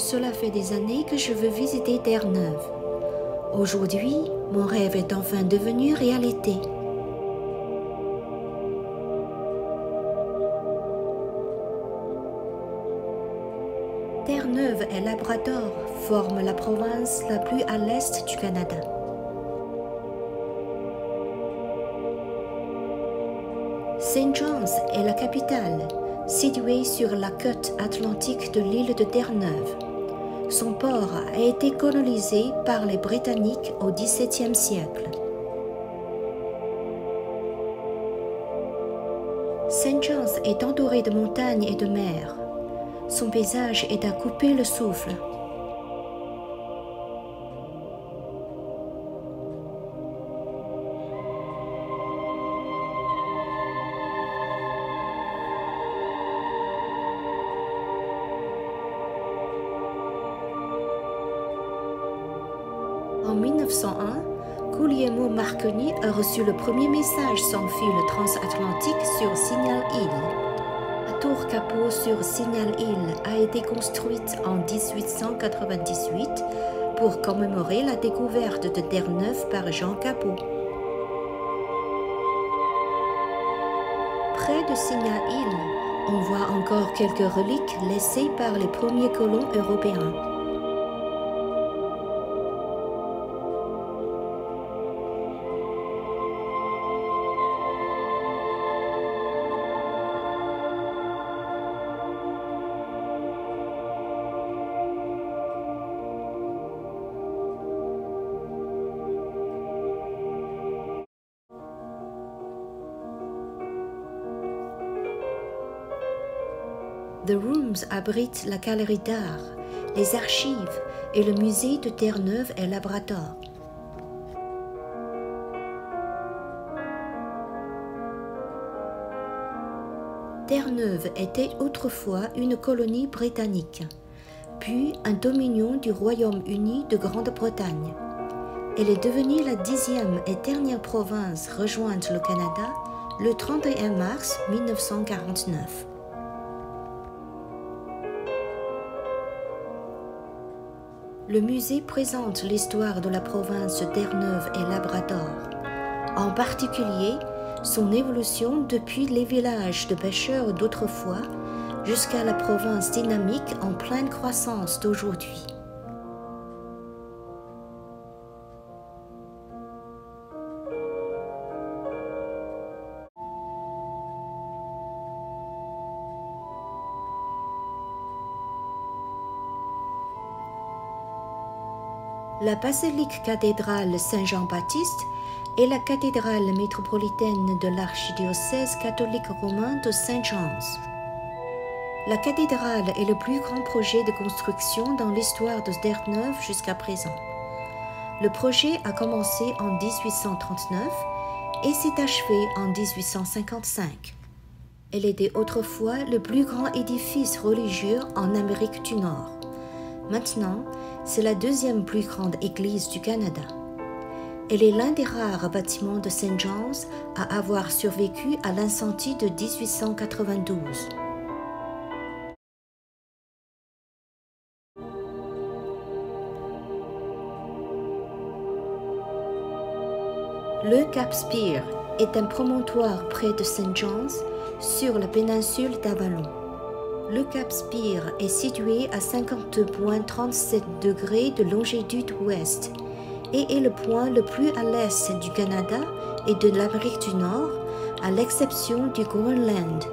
Cela fait des années que je veux visiter Terre-Neuve. Aujourd'hui, mon rêve est enfin devenu réalité. Terre-Neuve et Labrador forment la province la plus à l'est du Canada. St. John's est la capitale, située sur la côte atlantique de l'île de Terre-Neuve. Son port a été colonisé par les Britanniques au XVIIe siècle. St. John's est entouré de montagnes et de mers. Son paysage est à couper le souffle. En 1901, Guglielmo Marconi a reçu le premier message sans fil transatlantique sur Signal Hill. La tour Capot sur Signal Hill a été construite en 1898 pour commémorer la découverte de Terre-Neuve par Jean Capot. Près de Signal Hill, on voit encore quelques reliques laissées par les premiers colons européens. The Rooms abrite la galerie d'art, les archives et le musée de Terre-Neuve et Labrador. Terre-Neuve était autrefois une colonie britannique, puis un dominion du Royaume-Uni de Grande-Bretagne. Elle est devenue la 10e et dernière province rejointe le Canada le 31 mars 1949. Le musée présente l'histoire de la province de Terre-Neuve et Labrador, en particulier son évolution depuis les villages de pêcheurs d'autrefois jusqu'à la province dynamique en pleine croissance d'aujourd'hui. La basilique cathédrale Saint-Jean-Baptiste est la cathédrale métropolitaine de l'archidiocèse catholique romain de St. John's. La cathédrale est le plus grand projet de construction dans l'histoire de Terre-Neuve jusqu'à présent. Le projet a commencé en 1839 et s'est achevé en 1855. Elle était autrefois le plus grand édifice religieux en Amérique du Nord. Maintenant, c'est la deuxième plus grande église du Canada. Elle est l'un des rares bâtiments de St. John's à avoir survécu à l'incendie de 1892. Le Cap Spear est un promontoire près de St. John's sur la péninsule d'Avalon. Le Cap Spear est situé à 52,37 degrés de longitude ouest et est le point le plus à l'est du Canada et de l'Amérique du Nord, à l'exception du Groenland.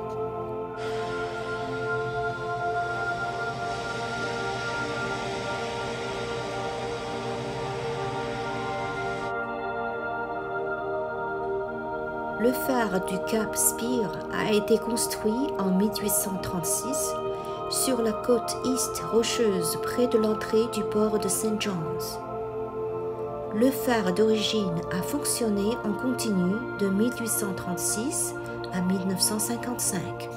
Le phare du Cap Spear a été construit en 1836 sur la côte est rocheuse près de l'entrée du port de St. John's. Le phare d'origine a fonctionné en continu de 1836 à 1955.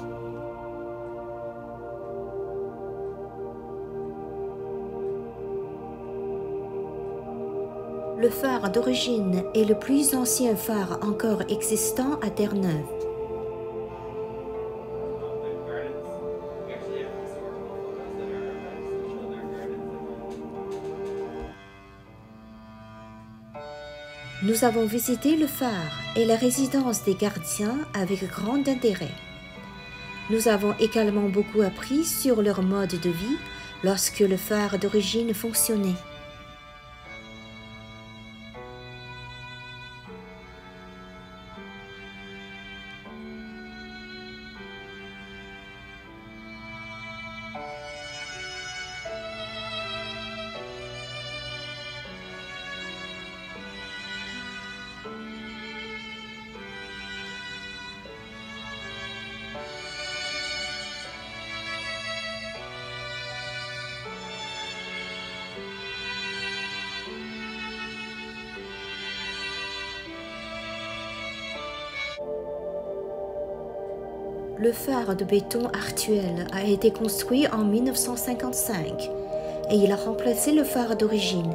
Le phare d'origine est le plus ancien phare encore existant à Terre-Neuve. Nous avons visité le phare et la résidence des gardiens avec grand intérêt. Nous avons également beaucoup appris sur leur mode de vie lorsque le phare d'origine fonctionnait. Le phare de béton actuel a été construit en 1955 et il a remplacé le phare d'origine.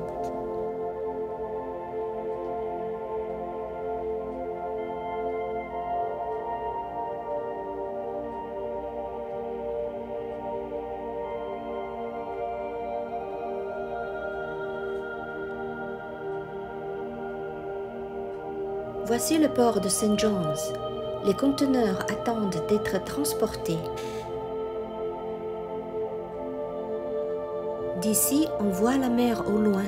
Voici le port de St. John's. Les conteneurs attendent d'être transportés. D'ici, on voit la mer au loin.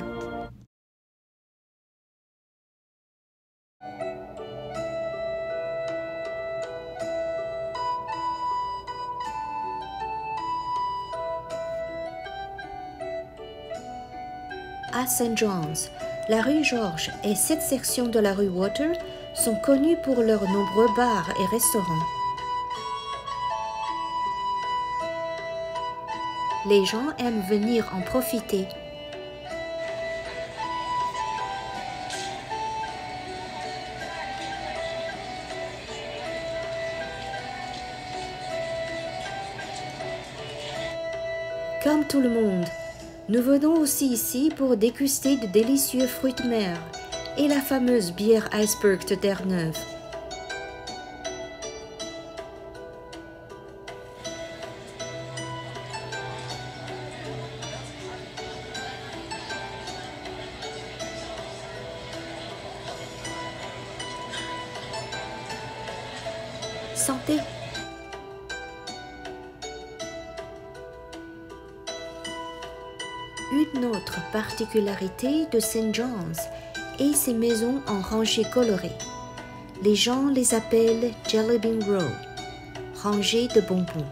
À St. John's, la rue George et cette section de la rue Water sont connus pour leurs nombreux bars et restaurants. Les gens aiment venir en profiter. Comme tout le monde, nous venons aussi ici pour déguster de délicieux fruits de mer et la fameuse bière Iceberg de Terre-Neuve. Santé! Une autre particularité de St. John's est ses maisons en rangées colorées. Les gens les appellent Jelly Bean Row, rangées de bonbons.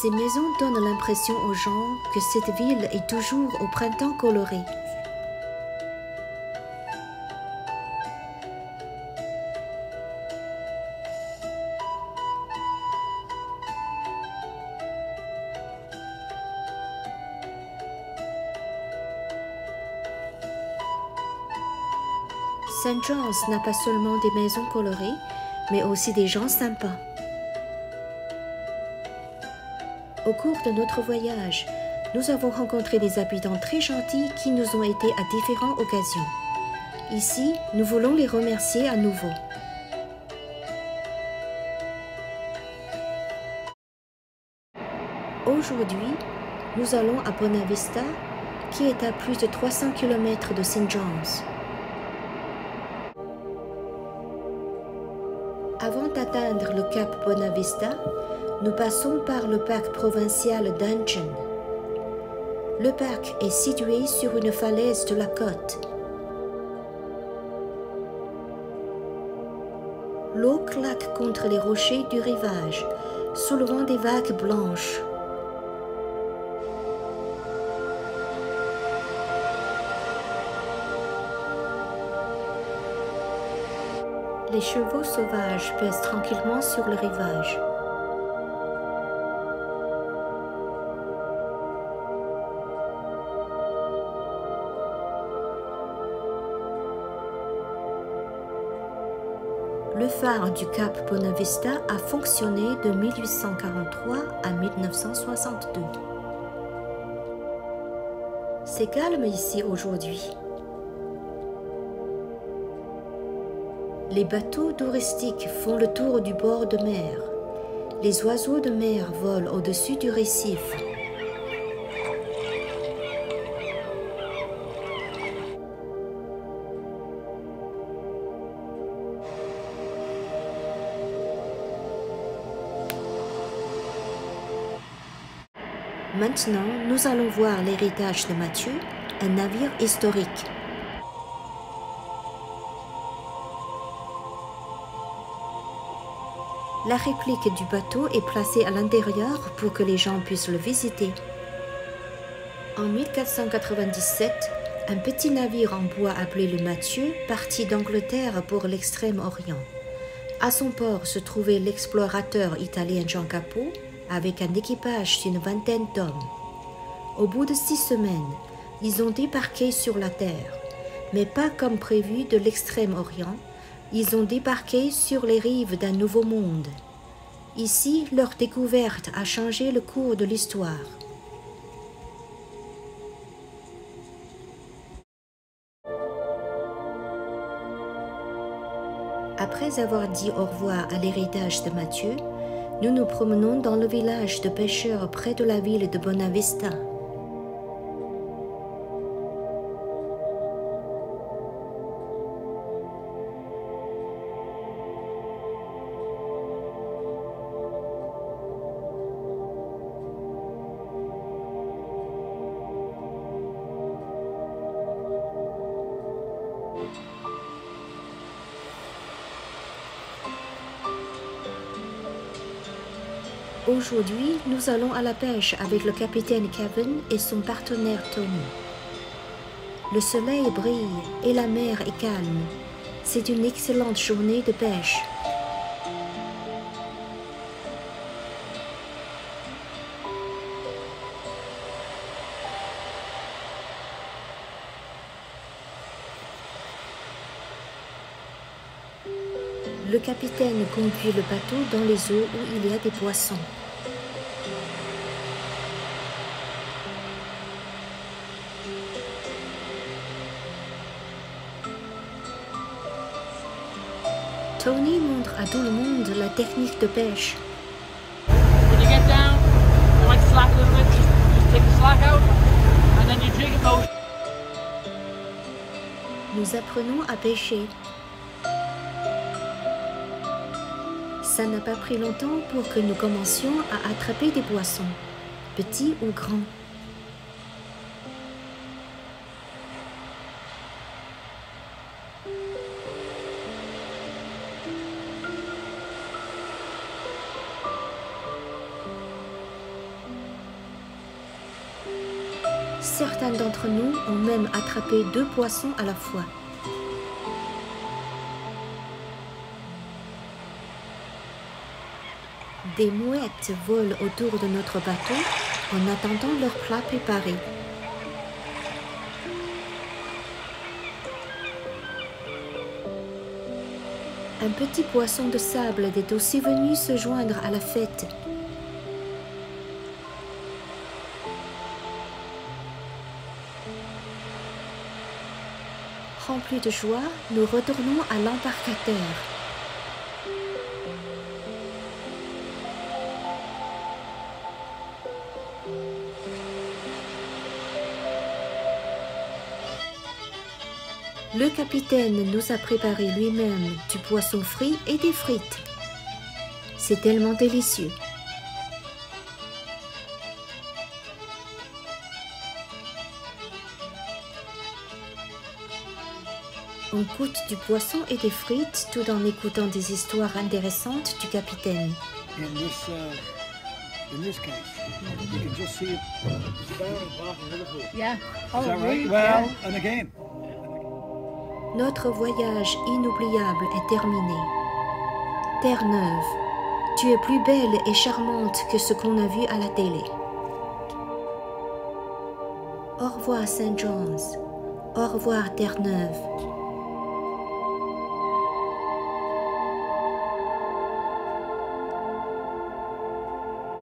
Ces maisons donnent l'impression aux gens que cette ville est toujours au printemps coloré. St. John's n'a pas seulement des maisons colorées, mais aussi des gens sympas. Au cours de notre voyage, nous avons rencontré des habitants très gentils qui nous ont aidés à différentes occasions. Ici, nous voulons les remercier à nouveau. Aujourd'hui, nous allons à Bonavista, qui est à plus de 300 km de St. John's. Avant d'atteindre le cap Bonavista, nous passons par le parc provincial d'Anchen. Le parc est situé sur une falaise de la côte. L'eau claque contre les rochers du rivage, soulevant des vagues blanches. Les chevaux sauvages pèsent tranquillement sur le rivage. Le phare du cap Bonavista a fonctionné de 1843 à 1962. C'est calme ici aujourd'hui. Les bateaux touristiques font le tour du bord de mer. Les oiseaux de mer volent au-dessus du récif. Maintenant, nous allons voir l'héritage de Mathieu, un navire historique. La réplique du bateau est placée à l'intérieur pour que les gens puissent le visiter. En 1497, un petit navire en bois appelé le Mathieu partit d'Angleterre pour l'Extrême-Orient. À son port se trouvait l'explorateur italien Jean Capot avec un équipage d'une vingtaine d'hommes. Au bout de 6 semaines, ils ont débarqué sur la terre, mais pas comme prévu de l'Extrême-Orient. Ils ont débarqué sur les rives d'un nouveau monde. Ici, leur découverte a changé le cours de l'histoire. Après avoir dit au revoir à l'héritage de Mathieu, nous nous promenons dans le village de pêcheurs près de la ville de Bonavista. Aujourd'hui, nous allons à la pêche avec le capitaine Kevin et son partenaire Tony. Le soleil brille et la mer est calme. C'est une excellente journée de pêche. Le capitaine conduit le bateau dans les eaux où il y a des poissons. Tony montre à tout le monde la technique de pêche. When you get down, you might slack a little bit, just take the slack out, and then you jig it out. Nous apprenons à pêcher. Ça n'a pas pris longtemps pour que nous commencions à attraper des poissons, petits ou grands. Certains d'entre nous ont même attrapé 2 poissons à la fois. Des mouettes volent autour de notre bateau en attendant leur plat préparé. Un petit poisson de sable est aussi venu se joindre à la fête. Remplis de joie, nous retournons à l'embarcateur. Le capitaine nous a préparé lui-même du poisson frit et des frites. C'est tellement délicieux. On goûte du poisson et des frites tout en écoutant des histoires intéressantes du capitaine. In this case, you can just see it Yeah. Is that right? Well, and again. Notre voyage inoubliable est terminé. Terre-Neuve, tu es plus belle et charmante que ce qu'on a vu à la télé. Au revoir St. John's. Au revoir Terre-Neuve.